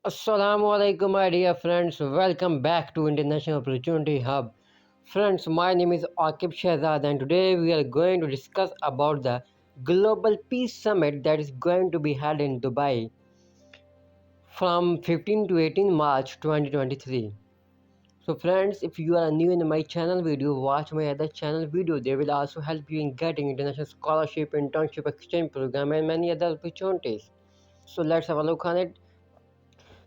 Assalamu alaikum, my dear friends. Welcome back to International Opportunity Hub. Friends, my name is Akib Shahzad, and today we are going to discuss about the Global Peace Summit that is going to be held in Dubai from 15 to 18 March 2023. So friends, if you are new in my channel video, watch my other channel video. They will also help you in getting international scholarship, internship, exchange program and many other opportunities. So let's have a look on it.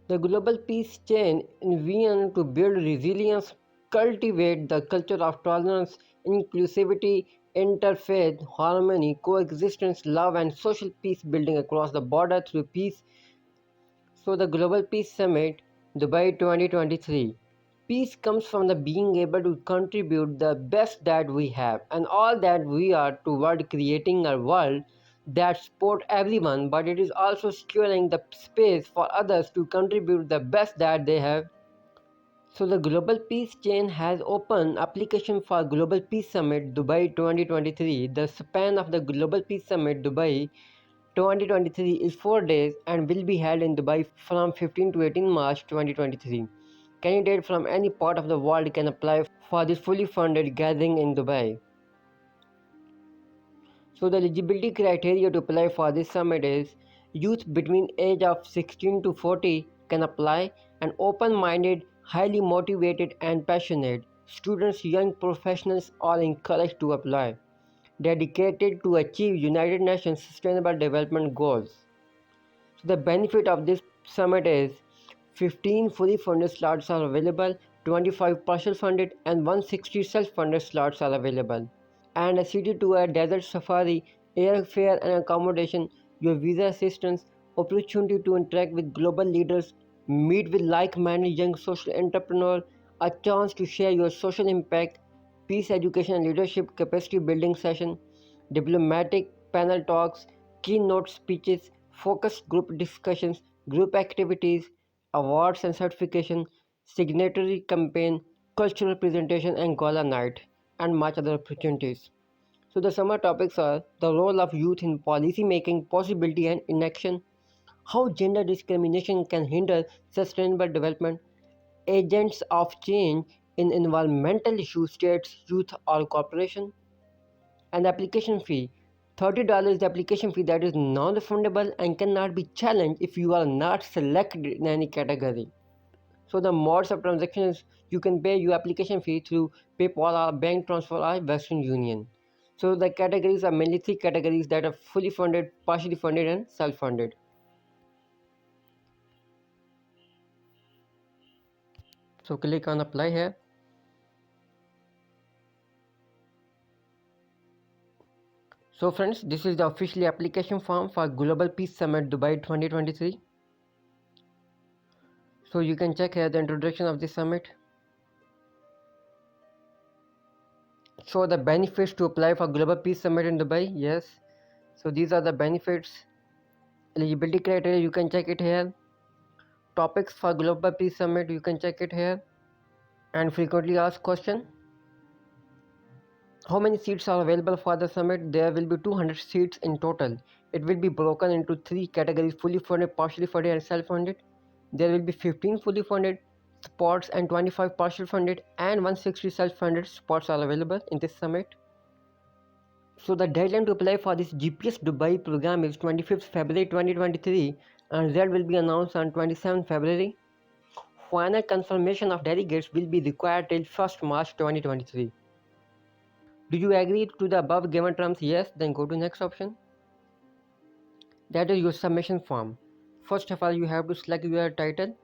The global peace chain in Vienna to build resilience, cultivate the culture of tolerance, inclusivity, interfaith harmony, coexistence, love, and social peace building across the border through peace. So, the Global Peace Summit, Dubai 2023. Peace comes from the being able to contribute the best that we have and all that we are toward creating a world that supports everyone, but it is also securing the space for others to contribute the best that they have. So the Global Peace Chain has opened application for Global Peace Summit Dubai 2023. The span of the Global Peace Summit Dubai 2023 is 4 days and will be held in Dubai from 15 to 18 March 2023. Candidates from any part of the world can apply for this fully funded gathering in Dubai. So the eligibility criteria to apply for this summit is youth between age of 16 to 40 can apply, and open-minded, highly motivated and passionate students, young professionals are encouraged to apply, dedicated to achieve United Nations Sustainable Development Goals. So the benefit of this summit is 15 fully funded slots are available, 25 partial funded and 160 self-funded slots are available. And a city tour, desert safari, airfare and accommodation, your visa assistance, opportunity to interact with global leaders, meet with like-minded young social entrepreneurs, a chance to share your social impact, peace education and leadership capacity building session, diplomatic panel talks, keynote speeches, focus group discussions, group activities, awards and certification, signatory campaign, cultural presentation and gala night, and much other opportunities. So the summer topics are the role of youth in policy making, possibility and inaction, how gender discrimination can hinder sustainable development, agents of change in environmental issues, states, youth or corporation, and the application fee. $30 is the application fee that is non-refundable and cannot be challenged if you are not selected in any category. So the modes of transactions, you can pay your application fee through PayPal or bank transfer or Western Union. So the categories are mainly three categories that are fully funded, partially funded and self-funded. So click on apply here. So friends, this is the official application form for Global Peace Summit Dubai 2023. So you can check here the introduction of this summit. So the benefits to apply for Global Peace Summit in Dubai, yes. So these are the benefits. Eligibility criteria, you can check it here. Topics for Global Peace Summit, you can check it here. And frequently asked question. How many seats are available for the summit? There will be 200 seats in total. It will be broken into three categories: fully funded, partially funded and self-funded. There will be 15 fully funded spots and 25 partial funded and 160 self-funded spots are available in this summit. So the deadline to apply for this GPS Dubai program is 25th February 2023 and result will be announced on 27th February. Final confirmation of delegates will be required till 1st March 2023. Do you agree to the above given terms? Yes, then go to next option. That is your submission form. First of all, you have to select your title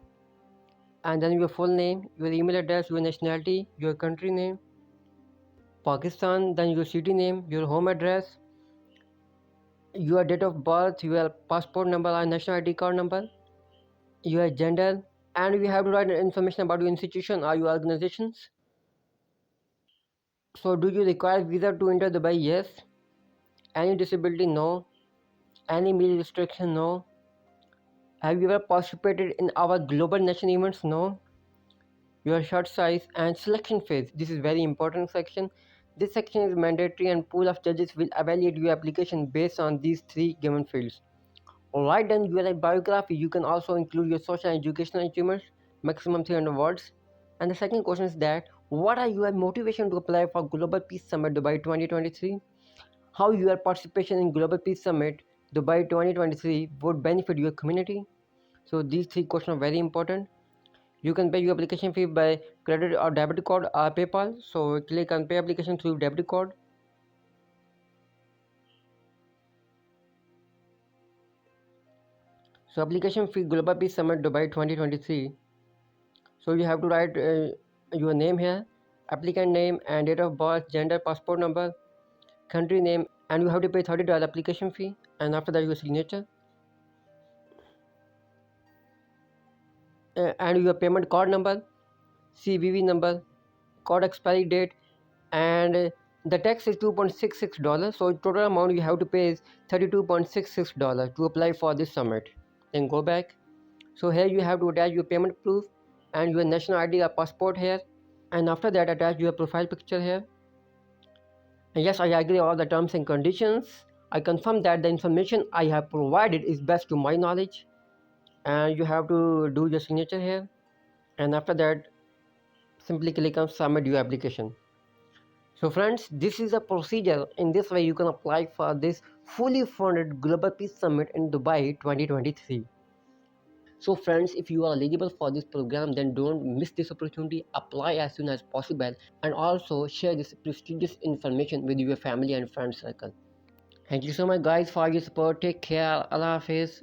and then your full name, your email address, your nationality, your country name, Pakistan, then your city name, your home address, your date of birth, your passport number or national ID card number, your gender, and you have to write information about your institution or your organizations. So do you require visa to enter Dubai? Yes. Any disability? No. Any meal restriction? No. Have you ever participated in our global nation events? No. Your shirt size and selection phase. This is very important section. This section is mandatory and pool of judges will evaluate your application based on these three given fields. Alright, then you like biography. You can also include your social and educational achievements, maximum 300 words. And the second question is that what are your motivation to apply for Global Peace Summit Dubai 2023? How your participation in Global Peace Summit Dubai 2023 would benefit your community? So these three questions are very important. You can pay your application fee by credit or debit card or PayPal. So click on pay application through debit card. So application fee Global Peace Summit Dubai 2023. So you have to write your name here, applicant name and date of birth, gender, passport number, country name, and you have to pay $30 application fee. And after that, your signature and your payment card number, CVV number, card expiry date, and the tax is $2.66. So total amount you have to pay is $32.66 to apply for this summit. Then go back. So here you have to attach your payment proof and your national ID or passport here, and after that attach your profile picture here. And yes, I agree all the terms and conditions. I confirm that the information I have provided is best to my knowledge, and you have to do your signature here, and after that simply click on submit your application. So friends, this is a procedure. In this way you can apply for this fully funded Global Peace Summit in Dubai 2023. So friends, if you are eligible for this program, then don't miss this opportunity. Apply as soon as possible and also share this prestigious information with your family and friend circle. Thank you so much guys for your support. Take care. Allah Hafiz.